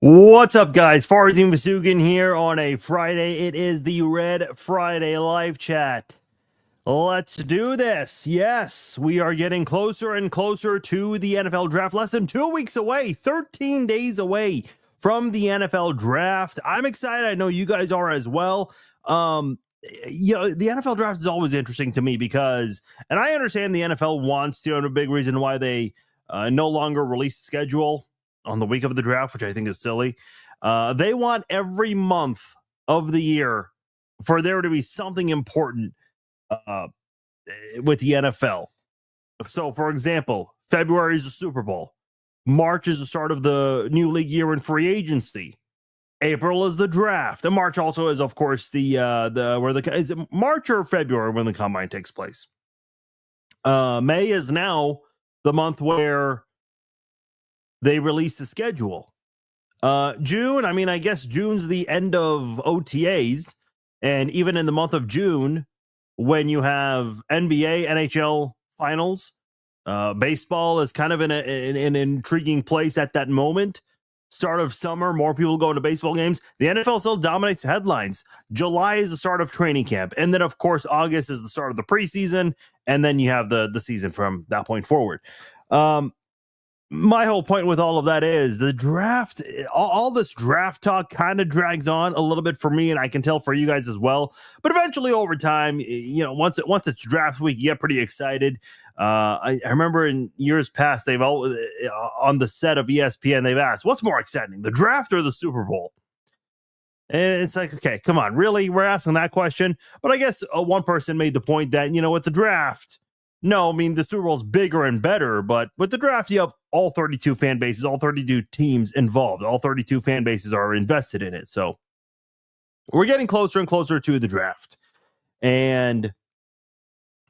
What's up, guys? Farzin Vasugan here on a Friday. It is the Red Friday live chat. Let's do this. Yes, we are getting closer and closer to the NFL draft. Less than 2 weeks away, 13 days away from the NFL draft. I'm excited. I know you guys are as well. The NFL draft is always interesting to me because, and I understand the NFL wants to, and a big reason why they no longer release the schedule on the week of the draft, which I think is silly. They want every month of the year for there to be something important uh, with the NFL. So, for example, February is the Super Bowl. March is the start of the new league year in free agency. April is the draft, and March also is, of course, is it March or February when the combine takes place. May is now the month where they release the schedule. June, I mean, I guess June's the end of OTAs, and even in the month of June, when you have NBA, NHL finals, baseball is kind of in an intriguing place at that moment. Start of summer, more people going to baseball games. The NFL still dominates headlines. July is the start of training camp, and then of course August is the start of the preseason, and then you have the season from that point forward. My whole point with all of that is the draft, all this draft talk kind of drags on a little bit for me, and I can tell for you guys as well. But eventually, over time, once it's draft week, you get pretty excited. I remember in years past, they've all on the set of ESPN, they've asked, "What's more exciting, the draft or the Super Bowl?" And it's like, okay, come on, really? We're asking that question. But I guess one person made the point that, with the draft, no, I mean, the Super Bowl's bigger and better, but with the draft, you have all 32 fan bases, all 32 teams involved, all 32 fan bases are invested in it. So we're getting closer and closer to the draft. And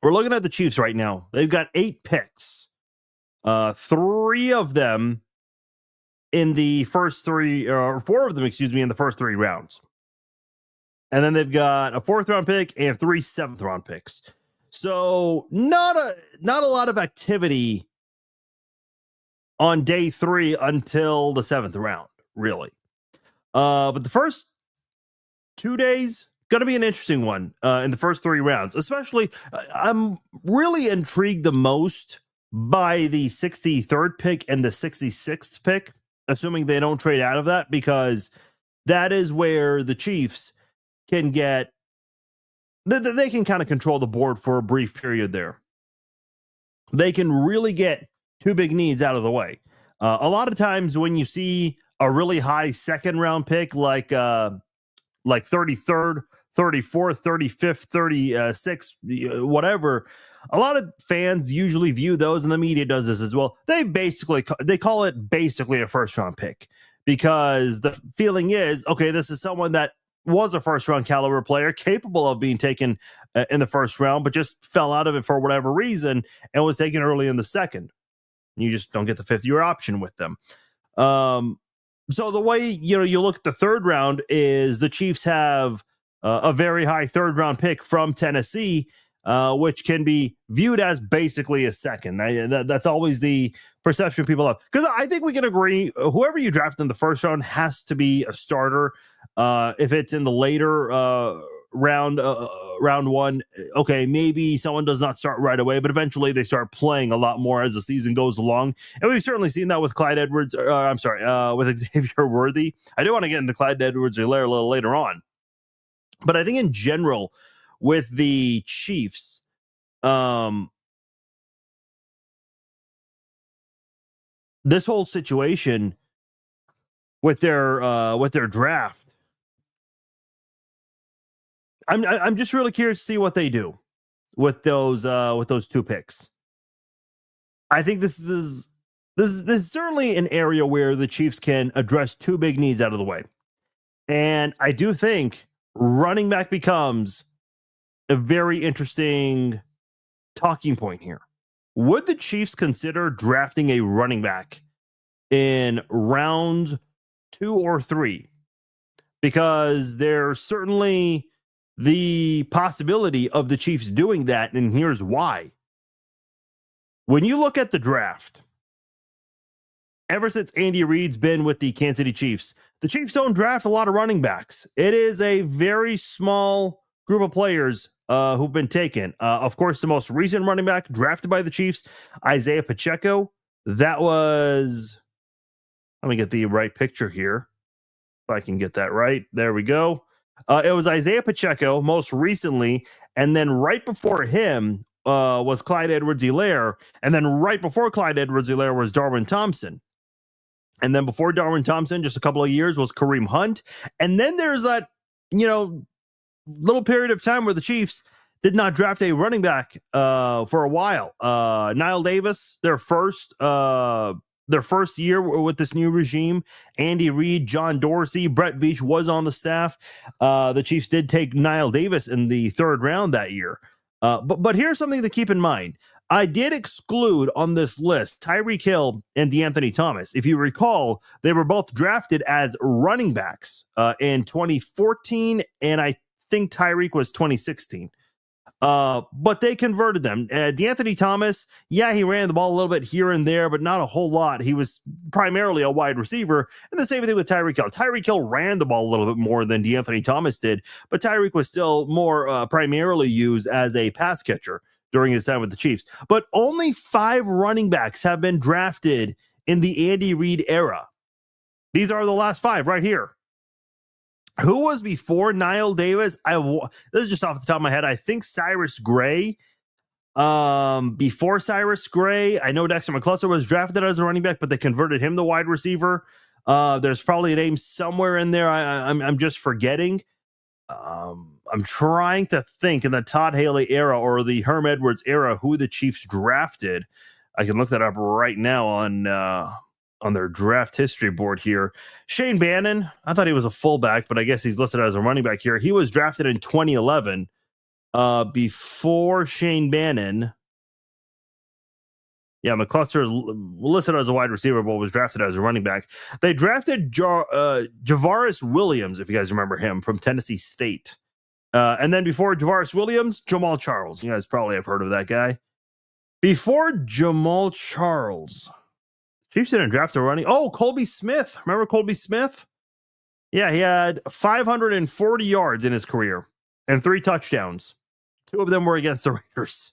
we're looking at the Chiefs right now. They've got 8 picks, 3 of them in the first 3, or 4 of them, in the first 3 rounds. And then they've got a 4th round pick and 3 7th round picks. So not a lot of activity on day 3 until the 7th round, really. But the first 2 days going to be an interesting one in the first 3 rounds. Especially, I'm really intrigued the most by the 63rd pick and the 66th pick, assuming they don't trade out of that, because that is where the Chiefs can get. They can kind of control the board for a brief period there. They can really get 2 big needs out of the way. A lot of times when you see a really high second round pick like 33rd, 34th, 35th, 36th, whatever, a lot of fans usually view those, and the media does this as well. They call it basically a first round pick, because the feeling is, okay, this is someone that was a first round caliber player capable of being taken in the first round, but just fell out of it for whatever reason and was taken early in the second. You just don't get the 5th year option with them. So the way, you look at the 3rd round is the Chiefs have a very high 3rd round pick from Tennessee, which can be viewed as basically a second. That's always the perception people have. Because I think we can agree, whoever you draft in the first round has to be a starter. If it's in the later round 1, okay, maybe someone does not start right away, but eventually they start playing a lot more as the season goes along. And we've certainly seen that with with Xavier Worthy. I do want to get into Clyde Edwards-Helaire a little later on. But I think in general, with the Chiefs, this whole situation with their draft, I'm just really curious to see what they do with those 2 picks. I think this is certainly an area where the Chiefs can address 2 big needs out of the way. And I do think running back becomes a very interesting talking point here. Would the Chiefs consider drafting a running back in round 2 or 3? Because there's certainly the possibility of the Chiefs doing that, and here's why. When you look at the draft, ever since Andy Reid's been with the Kansas City Chiefs, the Chiefs don't draft a lot of running backs. It is a very small group of players who've been taken. Of course, the most recent running back drafted by the Chiefs, Isaiah Pacheco. That was, let me get the right picture here. If I can get that right. There we go. It was Isaiah Pacheco most recently. And then right before him was Clyde Edwards-Helaire. And then right before Clyde Edwards-Helaire was Darwin Thompson. And then before Darwin Thompson, just a couple of years, was Kareem Hunt. And then there's that, little period of time where the Chiefs did not draft a running back for a while. Knile Davis, their first year with this new regime. Andy Reid, John Dorsey, Brett Veach was on the staff. The Chiefs did take Knile Davis in the 3rd round that year. But here's something to keep in mind. I did exclude on this list Tyreek Hill and DeAnthony Thomas. If you recall, they were both drafted as running backs in 2014, and I think Tyreek was 2016. But they converted them. DeAnthony Thomas, yeah, he ran the ball a little bit here and there, but not a whole lot. He was primarily a wide receiver. And the same thing with Tyreek Hill. Tyreek Hill ran the ball a little bit more than DeAnthony Thomas did, but Tyreek was still more primarily used as a pass catcher during his time with the Chiefs. But only 5 running backs have been drafted in the Andy Reid era. These are the last 5 right here. Who was before Knile Davis? This is just off the top of my head. I think Cyrus Gray. Before Cyrus Gray, I know Dexter McCluster was drafted as a running back, but they converted him to wide receiver. There's probably a name somewhere in there I'm just forgetting. I'm trying to think in the Todd Haley era or the Herm Edwards era who the Chiefs drafted. I can look that up right now on their draft history board here. Shane Bannon, I thought he was a fullback, but I guess he's listed as a running back here. He was drafted in 2011. Before Shane Bannon, McCluster listed as a wide receiver, but was drafted as a running back. They drafted Javaris Williams, if you guys remember him, from Tennessee State. And then before Javaris Williams, Jamal Charles. You guys probably have heard of that guy. Before Jamal Charles, Chiefs didn't draft a running. Oh, Colby Smith. Remember Colby Smith? Yeah, he had 540 yards in his career and 3 touchdowns. 2 of them were against the Raiders.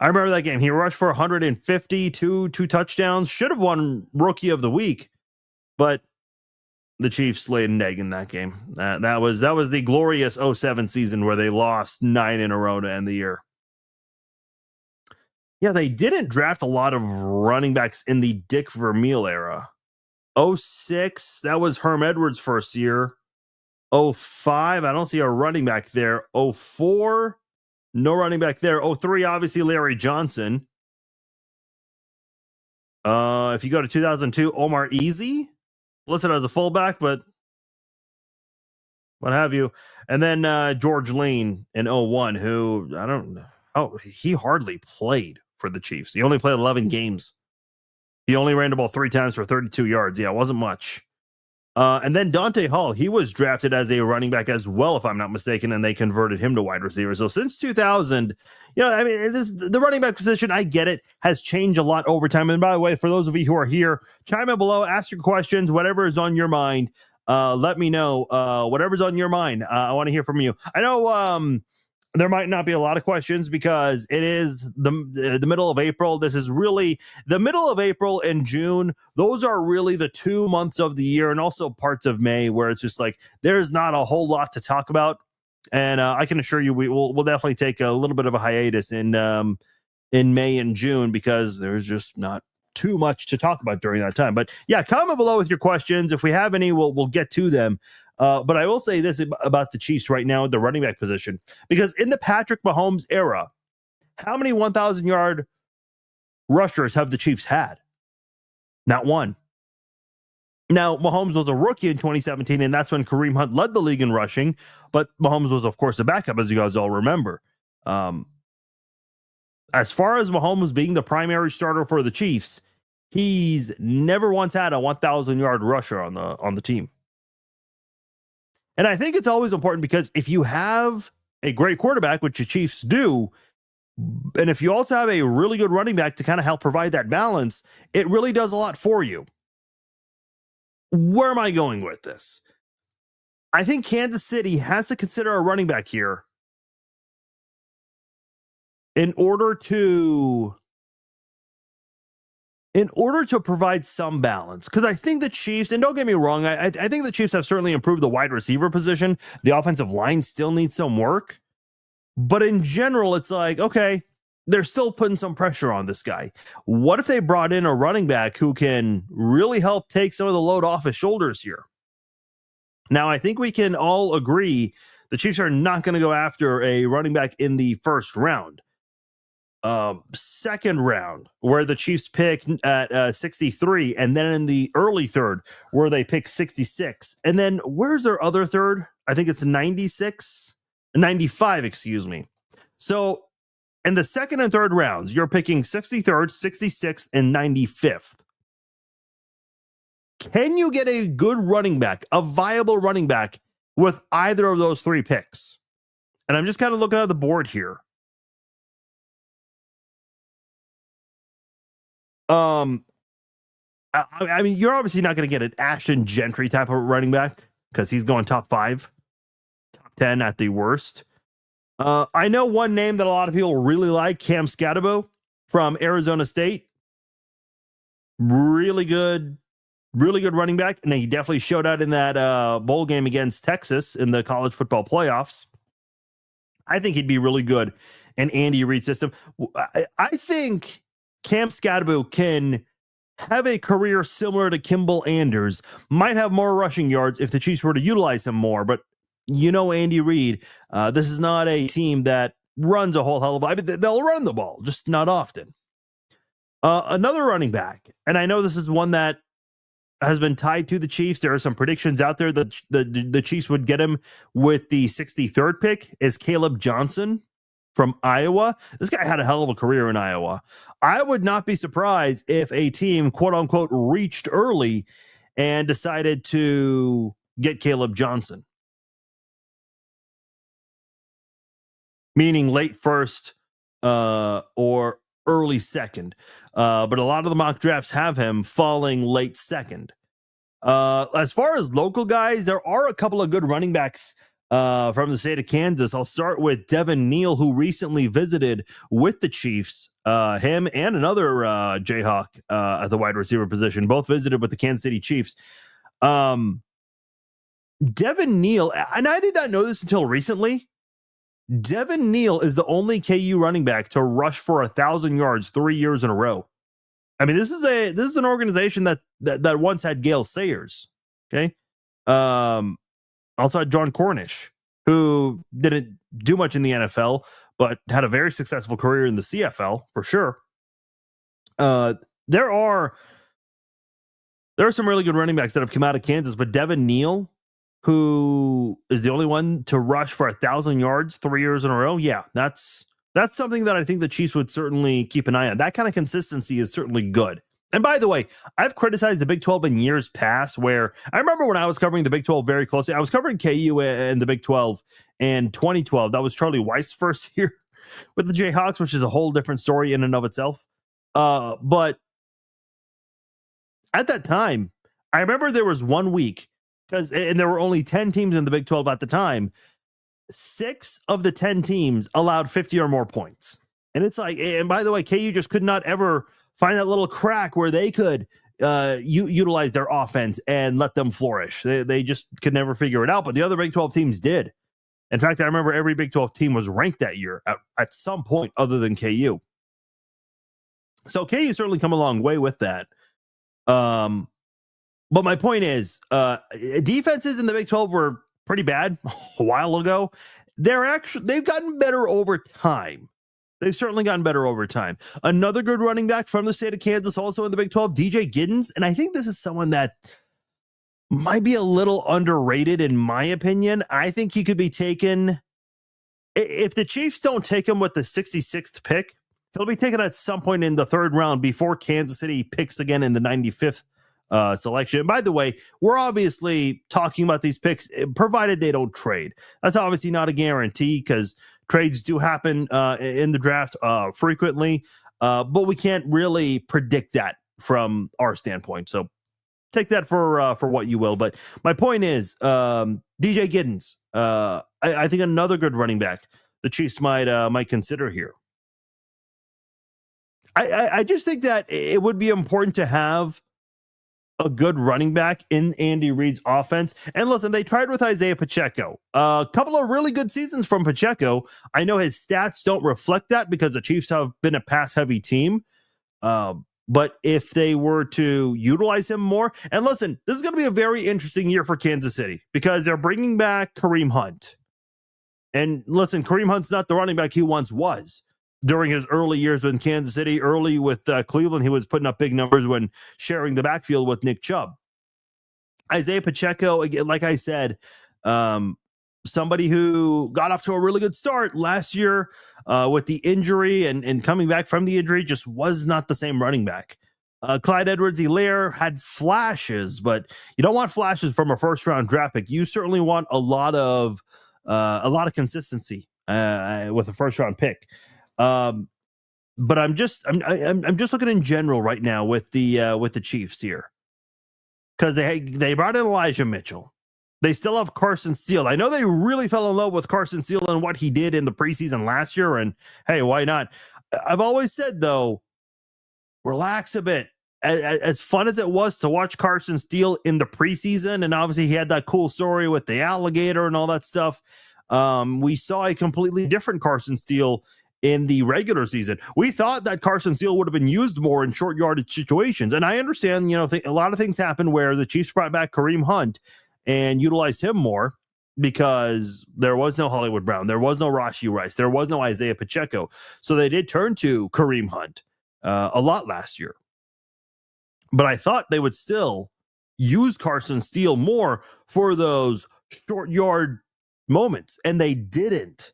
I remember that game. He rushed for 150, two touchdowns. Should have won Rookie of the Week, but the Chiefs laid an egg in that game. That was the glorious 07 season where they lost 9 in a row to end the year. Yeah, they didn't draft a lot of running backs in the Dick Vermeil era. 06, that was Herm Edwards' first year. 05, I don't see a running back there. 04, no running back there. 03, obviously Larry Johnson. If you go to 2002, Omar Easy, listed as a fullback, but what have you. And then George Lane in 01, who I don't know. Oh, he hardly played for the Chiefs. He only played 11 games. He only ran the ball 3 times for 32 yards. Yeah, it wasn't much. And then Dante Hall, he was drafted as a running back as well, if I'm not mistaken, and they converted him to wide receiver. So since 2000, the running back position, I get it, has changed a lot over time. And by the way, for those of you who are here, chime in below, ask your questions, whatever is on your mind. Let me know whatever's on your mind. I want to hear from you. I know there might not be a lot of questions because it is the middle of April. This is really the middle of April and June. Those are really the 2 months of the year, and also parts of May where it's just like there's not a whole lot to talk about. And I can assure you we'll definitely take a little bit of a hiatus in May and June because there's just not too much to talk about during that time. But yeah, comment below with your questions. If we have any, we'll get to them. But I will say this about the Chiefs right now at the running back position, because in the Patrick Mahomes era, how many 1,000-yard rushers have the Chiefs had? Not one. Now, Mahomes was a rookie in 2017, and that's when Kareem Hunt led the league in rushing, but Mahomes was, of course, a backup, as you guys all remember. As far as Mahomes being the primary starter for the Chiefs, he's never once had a 1,000-yard rusher on the team. And I think it's always important because if you have a great quarterback, which the Chiefs do, and if you also have a really good running back to kind of help provide that balance, it really does a lot for you. Where am I going with this? I think Kansas City has to consider a running back here in order to provide some balance. Because I think the Chiefs, and don't get me wrong, I think the Chiefs have certainly improved the wide receiver position. The offensive line still needs some work. But in general, it's like, okay, they're still putting some pressure on this guy. What if they brought in a running back who can really help take some of the load off his shoulders here? Now, I think we can all agree the Chiefs are not going to go after a running back in the first round. Second round, where the Chiefs pick at 63, and then in the early third, where they pick 66. And then where's their other third? I think it's 95, excuse me. So in the second and third rounds, you're picking 63rd, 66th, and 95th. Can you get a good running back, a viable running back, with either of those three picks? And I'm just kind of looking at the board here. I mean, you're obviously not going to get an Ashton Gentry type of running back because he's going top 5, top 10 at the worst. I know one name that a lot of people really like, Cam Skattebo from Arizona State. Really good running back. And he definitely showed out in that bowl game against Texas in the college football playoffs. I think he'd be really good in Andy Reid's system. I think Cam Skattebo can have a career similar to Kimball Anders, might have more rushing yards if the Chiefs were to utilize him more. But you know, Andy Reid, this is not a team that runs a whole hell of a lot. I mean, they'll run the ball, just not often. Another running back, and I know this is one that has been tied to the Chiefs. There are some predictions out there that the Chiefs would get him with the 63rd pick, is Caleb Johnson from Iowa. This guy had a hell of a career in Iowa. I would not be surprised if a team, quote unquote, reached early and decided to get Caleb Johnson. Meaning late first or early second. But a lot of the mock drafts have him falling late second. As far as local guys, there are a couple of good running backs from the state of Kansas. I'll start with Devin Neal, who recently visited with the Chiefs. Him and another Jayhawk at the wide receiver position, both visited with the Kansas City Chiefs. Devin Neal, and I did not know this until recently, Devin Neal is the only KU running back to rush for 1,000 yards 3 years in a row. I mean, this is an organization that once had Gale Sayers. Okay. Also had John Cornish, who didn't do much in the NFL, but had a very successful career in the CFL for sure. There are some really good running backs that have come out of Kansas, but Devin Neal, who is the only one to rush for 1,000 yards 3 years in a row. Yeah, that's something that I think the Chiefs would certainly keep an eye on. That kind of consistency is certainly good. And by the way, I've criticized the Big 12 in years past, where I remember when I was covering the Big 12 very closely. I was covering KU and the Big 12 in 2012. That was Charlie Weis' first year with the Jayhawks, which is a whole different story in and of itself. But at that time, I remember there was 1 week, and there were only 10 teams in the Big 12 at the time. 6 of the 10 teams allowed 50 or more points. And it's like, and by the way, KU just could not ever find that little crack where they could utilize their offense and let them flourish. They just could never figure it out. But the other Big 12 teams did. In fact, I remember every Big 12 team was ranked that year at some point other than KU. So KU certainly come a long way with that. But my point is, defenses in the Big 12 were pretty bad a while ago. They've gotten better over time. They've certainly gotten better over time. Another good running back from the state of Kansas, also in the Big 12, DJ Giddens. And I think this is someone that might be a little underrated, in my opinion. I think he could be taken. If the Chiefs don't take him with the 66th pick, he'll be taken at some point in the third round before Kansas City picks again in the 95th selection. And by the way, we're obviously talking about these picks provided they don't trade. That's obviously not a guarantee, because trades do happen in the draft frequently, but we can't really predict that from our standpoint. So take that for what you will. But my point is, DJ Giddens, I think another good running back the Chiefs might consider here. I just think that it would be important to have a good running back in Andy Reid's offense. And listen, they tried with Isaiah Pacheco. A couple of really good seasons from Pacheco. I know his stats don't reflect that because the Chiefs have been a pass-heavy team. But if they were to utilize him more, and listen, this is going to be a very interesting year for Kansas City because they're bringing back Kareem Hunt. And listen, Kareem Hunt's not the running back he once was. During his early years in Kansas City, early with Cleveland, he was putting up big numbers when sharing the backfield with Nick Chubb. Isaiah Pacheco, again, like I said, somebody who got off to a really good start last year with the injury and coming back from the injury, just was not the same running back. Clyde Edwards-Helaire had flashes, but you don't want flashes from a first-round draft pick. You certainly want a lot of consistency with a first-round pick. But I'm just looking in general right now with the Chiefs here because they brought in Elijah Mitchell. They still have Carson Steele. I know they really fell in love with Carson Steele and what he did in the preseason last year. And hey, why not? I've always said though, relax a bit. As fun as it was to watch Carson Steele in the preseason, and obviously he had that cool story with the alligator and all that stuff. We saw a completely different Carson Steele in the regular season. We thought that Carson Steele would have been used more in short yardage situations. And I understand, a lot of things happen where the Chiefs brought back Kareem Hunt and utilized him more because there was no Hollywood Brown. There was no Rashee Rice. There was no Isaiah Pacheco. So they did turn to Kareem Hunt a lot last year. But I thought they would still use Carson Steele more for those short yard moments. And they didn't.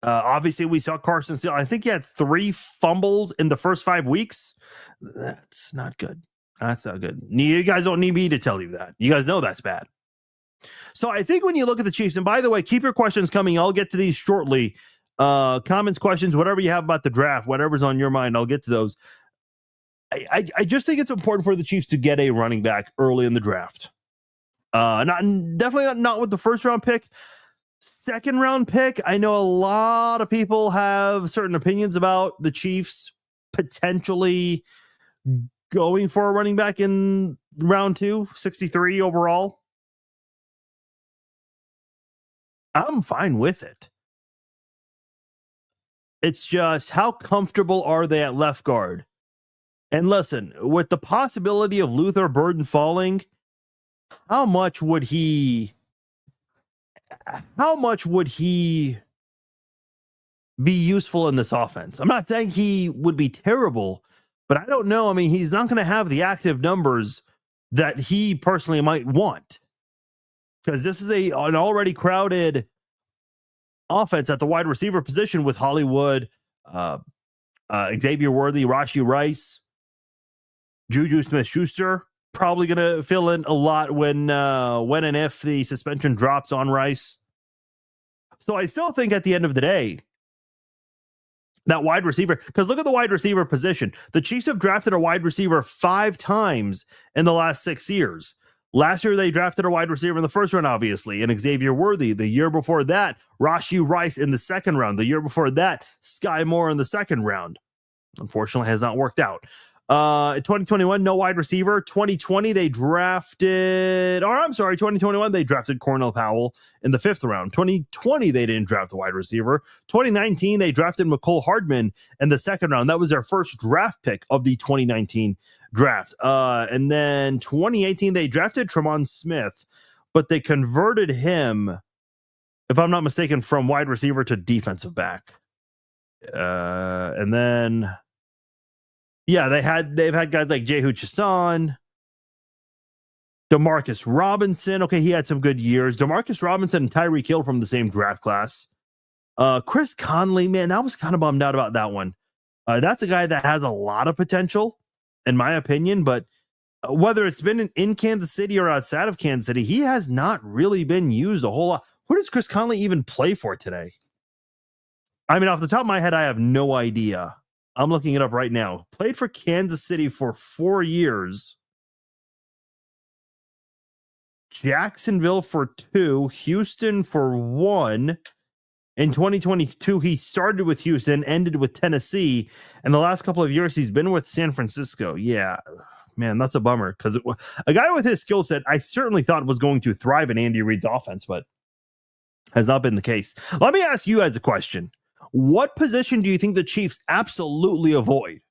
Obviously, we saw Carson Steele. I think he had 3 fumbles in the first 5 weeks. That's not good. That's not good. You guys don't need me to tell you that. You guys know that's bad. So I think when you look at the Chiefs, and by the way, keep your questions coming. I'll get to these shortly. Comments, questions, whatever you have about the draft, whatever's on your mind, I'll get to those. I just think it's important for the Chiefs to get a running back early in the draft. Definitely not with the first round pick. Second round pick, I know a lot of people have certain opinions about the Chiefs potentially going for a running back in round 2, 63 overall. I'm fine with it. It's just how comfortable are they at left guard? And listen, with the possibility of Luther Burden falling, how much would he be useful in this offense? I'm not saying he would be terrible, but I don't know. I mean, he's not going to have the active numbers that he personally might want because this is an already crowded offense at the wide receiver position with Hollywood, Xavier Worthy, Rashee Rice, Juju Smith-Schuster. Probably going to fill in a lot when and if the suspension drops on Rice. So I still think at the end of the day, that wide receiver, because look at the wide receiver position. The Chiefs have drafted a wide receiver 5 times in the last 6 years. Last year, they drafted a wide receiver in the first round, obviously, and Xavier Worthy. The year before that, Rashee Rice in the second round. The year before that, Sky Moore in the second round. Unfortunately, has not worked out. In 2021, no wide receiver. 2020, 2021, they drafted Cornell Powell in the 5th round. 2020, they didn't draft a wide receiver. 2019, they drafted Mecole Hardman in the 2nd round. That was their first draft pick of the 2019 draft. And then 2018, they drafted Tremont Smith, but they converted him, if I'm not mistaken, from wide receiver to defensive back. And then... yeah, they've had guys like Jehu Chesson, Demarcus Robinson. Okay, he had some good years. Demarcus Robinson and Tyreek Hill from the same draft class. Chris Conley, man, I was kind of bummed out about that one. That's a guy that has a lot of potential, in my opinion, but whether it's been in Kansas City or outside of Kansas City, he has not really been used a whole lot. Who does Chris Conley even play for today? I mean, off the top of my head, I have no idea. I'm looking it up right now. Played for Kansas City for 4 years. Jacksonville for 2, Houston for 1. In 2022, he started with Houston, ended with Tennessee, and the last couple of years he's been with San Francisco. Yeah, man, that's a bummer, because a guy with his skill set, I certainly thought was going to thrive in Andy Reid's offense, but has not been the case. Let me ask you guys a question. What position do you think the Chiefs absolutely avoid?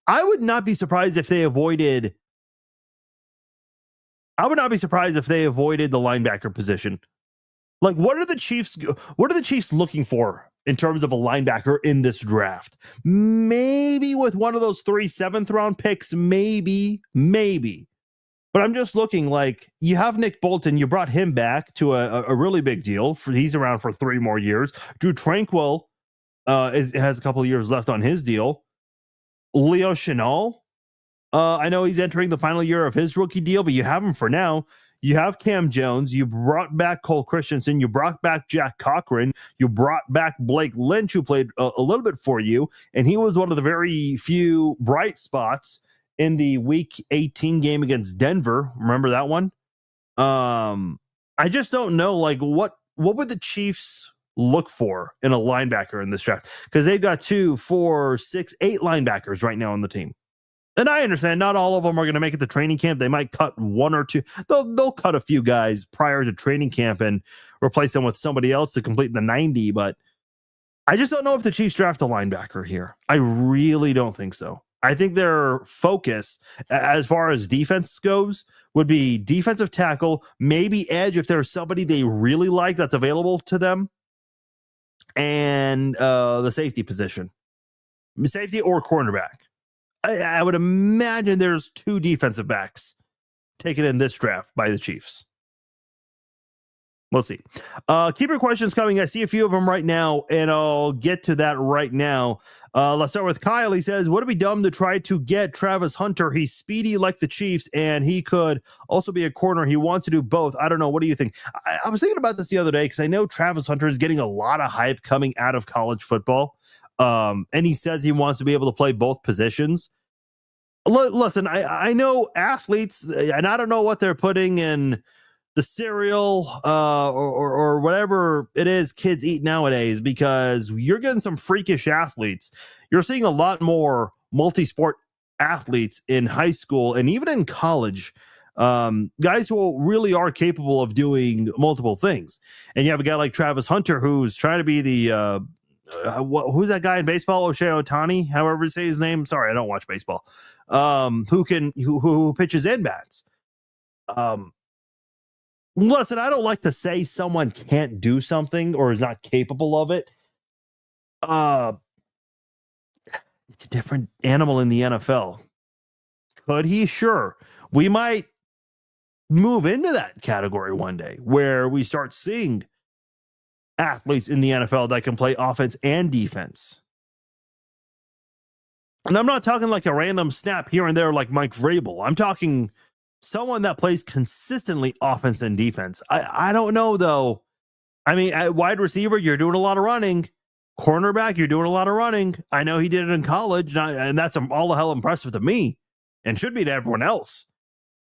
I would not be surprised if they avoided the linebacker position. Like, what are the Chiefs looking for in terms of a linebacker in this draft? Maybe with one of those 3 7th-round picks, maybe. But I'm just looking, like, you have Nick Bolton, you brought him back to a really big deal. He's around for 3 more years. Drew Tranquill has a couple of years left on his deal. Leo Chenal, I know he's entering the final year of his rookie deal, but you have him for now. You have Cam Jones. You brought back Cole Christensen. You brought back Jack Cochran. You brought back Blake Lynch, who played a little bit for you, and he was one of the very few bright spots in the Week 18 game against Denver. Remember that one? I just don't know, like, what would the Chiefs look for in a linebacker in this draft? Because they've got 2, 4, 6, 8 linebackers right now on the team. And I understand not all of them are going to make it to training camp. They might cut 1 or 2. They'll cut a few guys prior to training camp and replace them with somebody else to complete the 90. But I just don't know if the Chiefs draft a linebacker here. I really don't think so. I think their focus, as far as defense goes, would be defensive tackle, maybe edge if there's somebody they really like that's available to them, and the safety position. Safety or cornerback. I would imagine there's 2 defensive backs taken in this draft by the Chiefs. We'll see. Keep your questions coming. I see a few of them right now, and I'll get to that right now. Let's start with Kyle. He says, would it be dumb to try to get Travis Hunter? He's speedy like the Chiefs, and he could also be a corner. He wants to do both. I don't know. What do you think? I was thinking about this the other day because I know Travis Hunter is getting a lot of hype coming out of college football. And he says he wants to be able to play both positions. Listen, I know athletes, and I don't know what they're putting in the cereal or whatever it is kids eat nowadays, because you're getting some freakish athletes. You're seeing a lot more multi-sport athletes in high school and even in college, guys who really are capable of doing multiple things. And you have a guy like Travis Hunter who's trying to be the who's that guy in baseball? Shohei Ohtani, however you say his name. Sorry, I don't watch baseball. Who pitches in bats. Listen, I don't like to say someone can't do something or is not capable of it. It's a different animal in the NFL. Could he? Sure. We might move into that category one day where we start seeing athletes in the NFL that can play offense and defense. And I'm not talking like a random snap here and there like Mike Vrabel. I'm talking someone that plays consistently offense and defense. I don't know, though. I mean, at wide receiver, you're doing a lot of running. Cornerback, you're doing a lot of running. I know he did it in college, and that's all the hell impressive to me and should be to everyone else.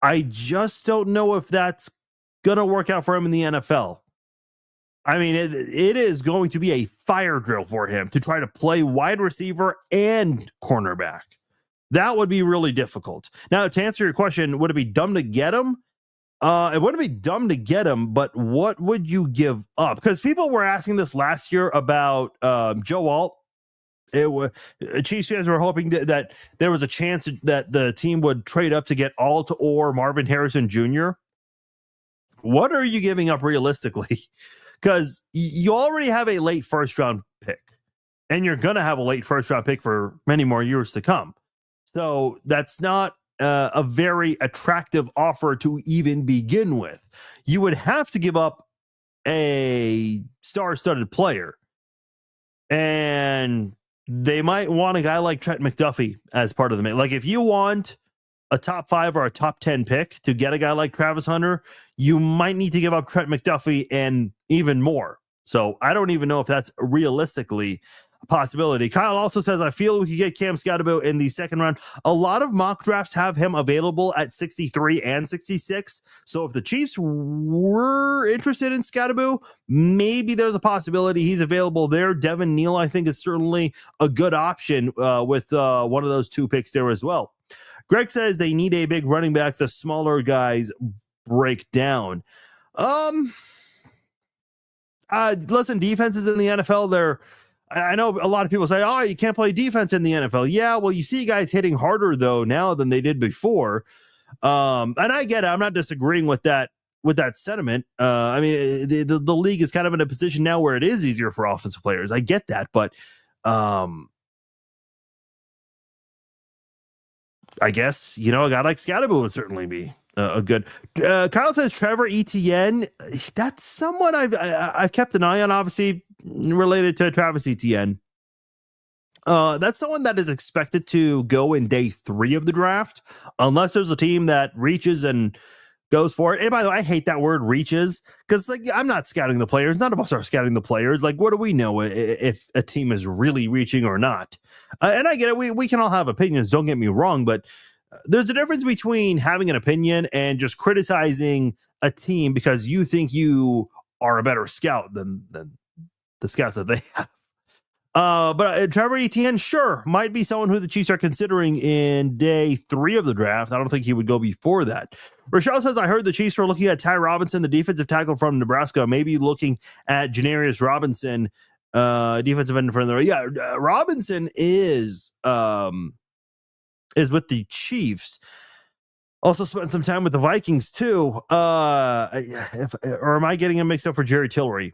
I just don't know if that's going to work out for him in the NFL. I mean, it is going to be a fire drill for him to try to play wide receiver and cornerback. That would be really difficult. Now, to answer your question, would it be dumb to get him? It wouldn't be dumb to get him, but what would you give up? Because people were asking this last year about Joe Alt. Chiefs fans were hoping that there was a chance that the team would trade up to get Alt or Marvin Harrison Jr. What are you giving up realistically? Because you already have a late first-round pick, and you're going to have a late first-round pick for many more years to come. So that's not a very attractive offer to even begin with. You would have to give up a star-studded player, and they might want a guy like Trent McDuffie as part of the mix. Like, if you want a top 5 or a top 10 pick to get a guy like Travis Hunter, you might need to give up Trent McDuffie and even more. So I don't even know if that's realistically possibility. Kyle also says, I feel we could get Cam Skattebo in the second round. A lot of mock drafts have him available at 63 and 66. So if the Chiefs were interested in Skattebo, maybe there's a possibility he's available there. Devin Neal, I think, is certainly a good option with one of those 2 picks there as well. Greg says they need a big running back. The smaller guys break down. Listen, defenses in the NFL, I know a lot of people say, oh, you can't play defense in the NFL. Yeah, well, you see guys hitting harder, though, now than they did before. And I get it. I'm not disagreeing with that sentiment. I mean, the league is kind of in a position now where it is easier for offensive players. I get that. But I guess, a guy like Skattebo would certainly be a good. Kyle says Trevor Etienne. That's someone I've kept an eye on, obviously related to Travis Etienne. That's someone that is expected to go in day 3 of the draft, unless there's a team that reaches and goes for it. And by the way, I hate that word reaches, because I'm not scouting the players. None of us are scouting the players. What do we know if a team is really reaching or not? And I get it. We can all have opinions. Don't get me wrong, but there's a difference between having an opinion and just criticizing a team because you think you are a better scout than the scouts that they have. But Trevor Etienne, sure, might be someone who the Chiefs are considering in day 3 of the draft. I don't think he would go before that. Rochelle says, I heard the Chiefs were looking at Ty Robinson, the defensive tackle from Nebraska, maybe looking at Janarius Robinson, defensive end from there. Yeah, Robinson is with the Chiefs. Also spent some time with the Vikings too. Or am I getting him mixed up for Jerry Tillery?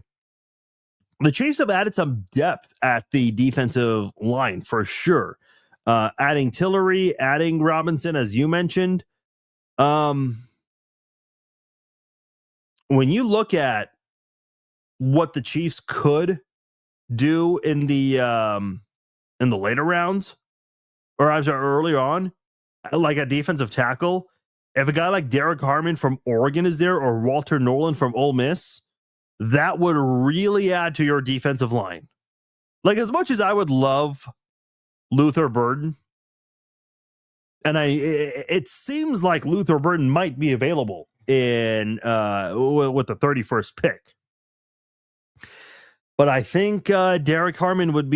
The Chiefs have added some depth at the defensive line for sure. Adding Tillery, adding Robinson, as you mentioned. When you look at what the Chiefs could do in the later rounds, or I'm sorry, early on, like a defensive tackle, if a guy like Derek Harmon from Oregon is there, or Walter Nolan from Ole Miss, that would really add to your defensive line. As much as I would love Luther Burden, and it seems like Luther Burden might be available in with the 31st pick. But I think Derek Harmon would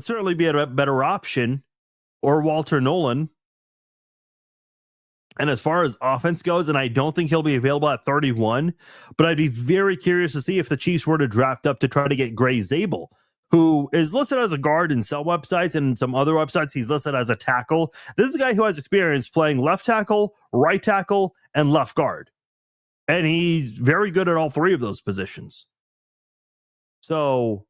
certainly be a better option, or Walter Nolan. And as far as offense goes, and I don't think he'll be available at 31, but I'd be very curious to see if the Chiefs were to draft up to try to get Gray Zabel, who is listed as a guard in some websites, and some other websites he's listed as a tackle. This is a guy who has experience playing left tackle, right tackle, and left guard. And he's very good at all 3 of those positions. So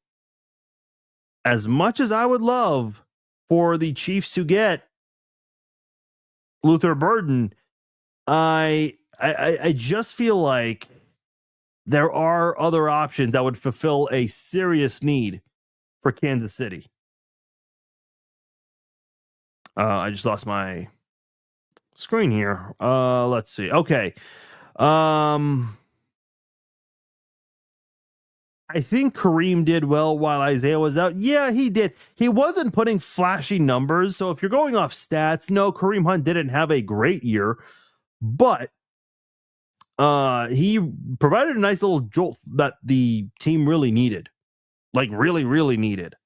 as much as I would love for the Chiefs to get Luther Burden, I just feel like there are other options that would fulfill a serious need for Kansas City. I just lost my screen here. Let's see. Okay. I think Kareem did well while Isaiah was out. Yeah, he did. He wasn't putting flashy numbers. So if you're going off stats, no, Kareem Hunt didn't have a great year, but he provided a nice little jolt that the team really needed. Really, really needed.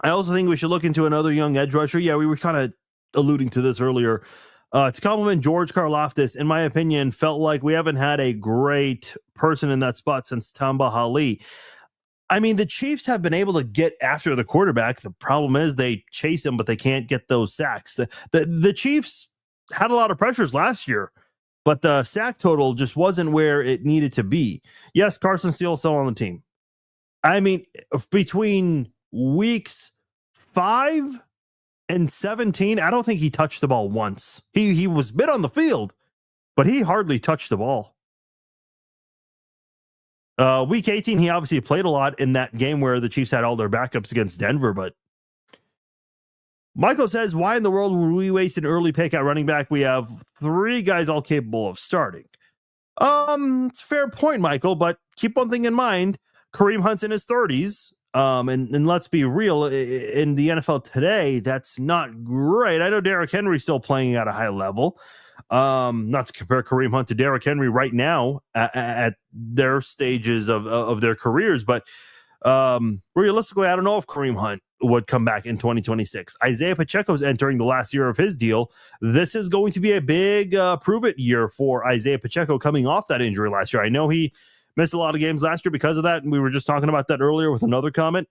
I also think we should look into another young edge rusher. Yeah, we were kind of alluding to this earlier. To compliment George Karlaftis, in my opinion, felt like we haven't had a great person in that spot since Tamba Hali. I mean, the Chiefs have been able to get after the quarterback. The problem is they chase him, but they can't get those sacks. The Chiefs had a lot of pressures last year, but the sack total just wasn't where it needed to be. Yes, Carson Steele still on the team. I mean, between weeks 5 and 17, I don't think he touched the ball once. He was bit on the field, but he hardly touched the ball. Week 18, he obviously played a lot in that game where the Chiefs had all their backups against Denver, but Michael says, why in the world would we waste an early pick at running back? We have 3 guys all capable of starting. It's a fair point, Michael, but keep one thing in mind. Kareem Hunt's in his 30s. And let's be real, in the NFL today, that's not great. I know Derrick Henry's still playing at a high level. Not to compare Kareem Hunt to Derrick Henry right now at their stages of their careers, but realistically, I don't know if Kareem Hunt would come back in 2026. Isaiah Pacheco's entering the last year of his deal. This is going to be a big prove-it year for Isaiah Pacheco coming off that injury last year. I know he missed a lot of games last year because of that, and we were just talking about that earlier with another comment.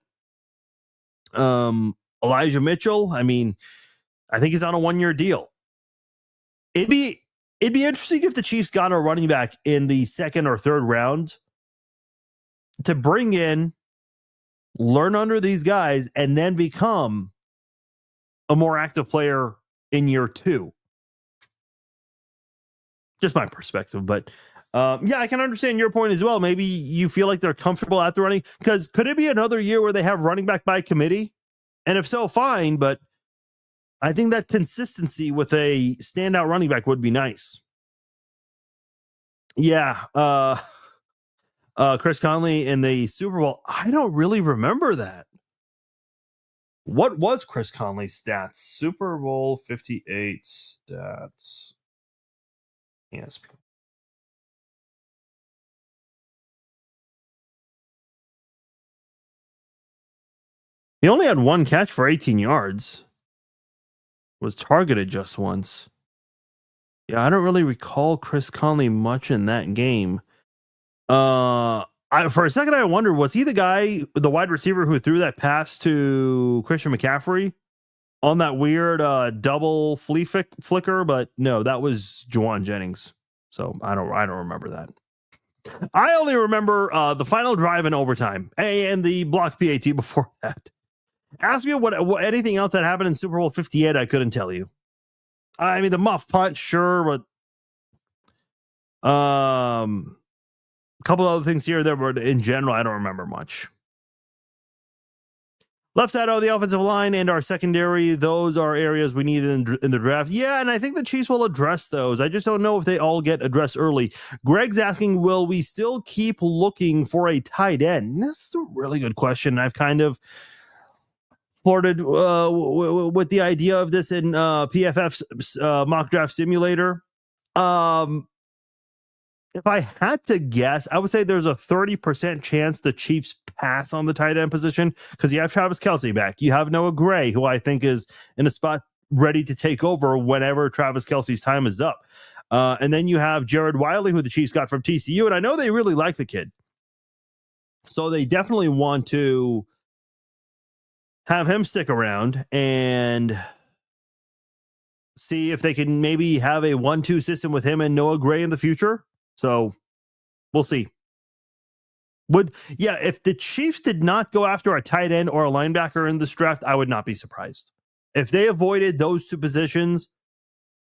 Elijah Mitchell, I mean, I think he's on a one-year deal. It'd be interesting if the Chiefs got a running back in the second or third round to bring in, learn under these guys, and then become a more active player in year two. Just my perspective, but yeah, I can understand your point as well. Maybe you feel like they're comfortable at the running, because could it be another year where they have running back by committee? And if so, fine, but I think that consistency with a standout running back would be nice. Yeah, Chris Conley in the Super Bowl. I don't really remember that. What was Chris Conley's stats? Super Bowl 58 stats. Yes. He only had one catch for 18 yards. Was targeted just once. Yeah, I don't really recall Chris Conley much in that game. For a second, I wondered, was he the guy, the wide receiver who threw that pass to Christian McCaffrey on that weird double flea flicker? But no, that was Juwan Jennings. So I don't remember that. I only remember the final drive in overtime and the block PAT before that. Ask me what anything else that happened in Super Bowl 58. I couldn't tell you. I mean, the muff punt, sure, but a couple other things here that were, in general, I don't remember much. Left side of the offensive line and our secondary, those are areas we need in the draft. Yeah, and I think the Chiefs will address those. I just don't know if they all get addressed early. Greg's asking, will we still keep looking for a tight end? This is a really good question. I've kind of flirted with the idea of this in PFF's mock draft simulator. If I had to guess, I would say there's a 30% chance the Chiefs pass on the tight end position, because you have Travis Kelce back. You have Noah Gray, who I think is in a spot ready to take over whenever Travis Kelce's time is up. And then you have Jared Wiley, who the Chiefs got from TCU. And I know they really like the kid. So they definitely want to have him stick around and see if they can maybe have a 1-2 system with him and Noah Gray in the future. So we'll see. If the Chiefs did not go after a tight end or a linebacker in this draft, I would not be surprised. If they avoided those two positions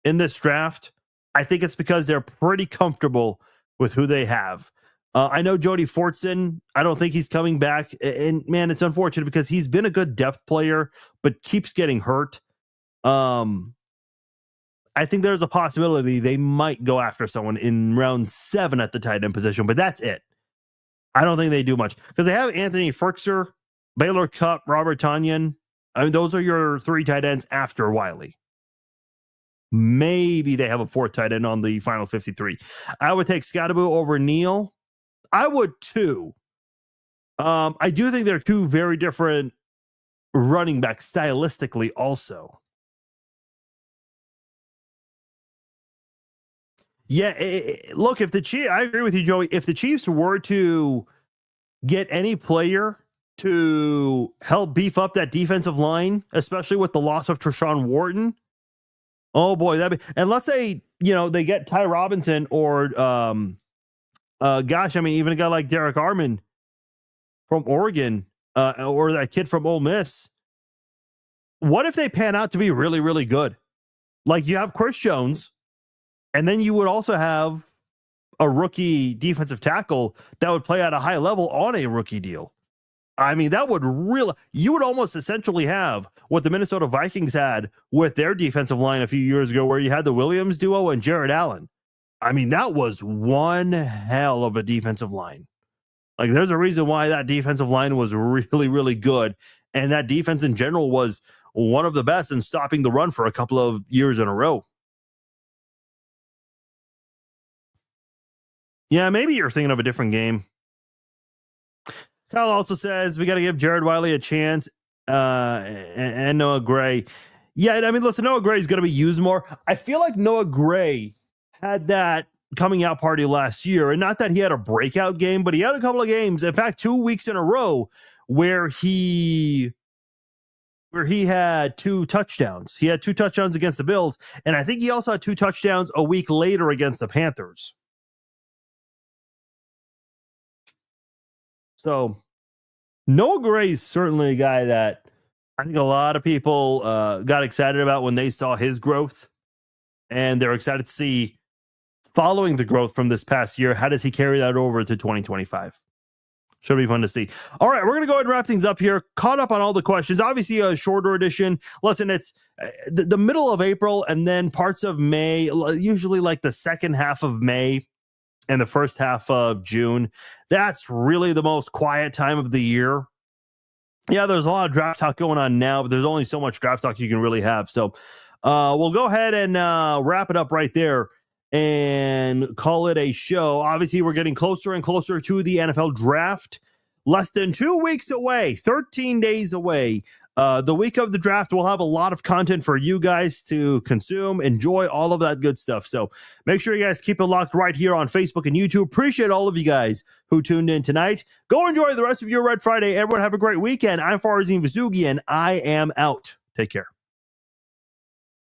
in this draft, I think it's because they're pretty comfortable with who they have. I know Jody Fortson, I don't think he's coming back. And man, it's unfortunate because he's been a good depth player, but keeps getting hurt. I think there's a possibility they might go after someone in round 7 at the tight end position, but that's it. I don't think they do much because they have Anthony Firkser, Baylor Cupp, Robert Tonyan. I mean, those are your 3 tight ends after Wiley. Maybe they have a 4th tight end on the final 53. I would take Scottaboo over Neal. I would too. I do think they're 2 very different running backs stylistically also. Yeah, look, if the Chiefs, I agree with you, Joey. If the Chiefs were to get any player to help beef up that defensive line, especially with the loss of Treshaun Wharton, oh boy, and let's say, they get Ty Robinson or, even a guy like Derek Armand from Oregon, or that kid from Ole Miss. What if they pan out to be really, really good? Like you have Chris Jones, and then you would also have a rookie defensive tackle that would play at a high level on a rookie deal. I mean, you would almost essentially have what the Minnesota Vikings had with their defensive line a few years ago, where you had the Williams duo and Jared Allen. I mean, that was one hell of a defensive line. Like, there's a reason why that defensive line was really, really good. And that defense in general was one of the best in stopping the run for a couple of years in a row. Yeah, maybe you're thinking of a different game. Kyle also says we got to give Jared Wiley a chance and Noah Gray. Yeah, I mean, listen, Noah Gray is going to be used more. I feel like Noah Gray had that coming out party last year, and not that he had a breakout game, but he had a couple of games, in fact 2 weeks in a row, where he had 2 touchdowns. He had 2 touchdowns against the Bills, and I think he also had 2 touchdowns a week later against the Panthers. So Noah Gray is certainly a guy that I think a lot of people got excited about when they saw his growth, and they're excited to see, following the growth from this past year, how does he carry that over to 2025? Should be fun to see. All right, we're going to go ahead and wrap things up here. Caught up on all the questions. Obviously, a shorter edition. Listen, it's the middle of April and then parts of May, usually like the second half of May and the first half of June. That's really the most quiet time of the year. Yeah, there's a lot of draft talk going on now, but there's only so much draft talk you can really have. So we'll go ahead and wrap it up right there and call it a show. Obviously, we're getting closer and closer to the NFL draft. Less than 2 weeks away, 13 days away. The week of the draft, we'll have a lot of content for you guys to consume, enjoy, all of that good stuff. So make sure you guys keep it locked right here on Facebook and YouTube. Appreciate all of you guys who tuned in tonight. Go enjoy the rest of your Red Friday. Everyone have a great weekend. I'm Farzin Vousoughian. I am out. Take care.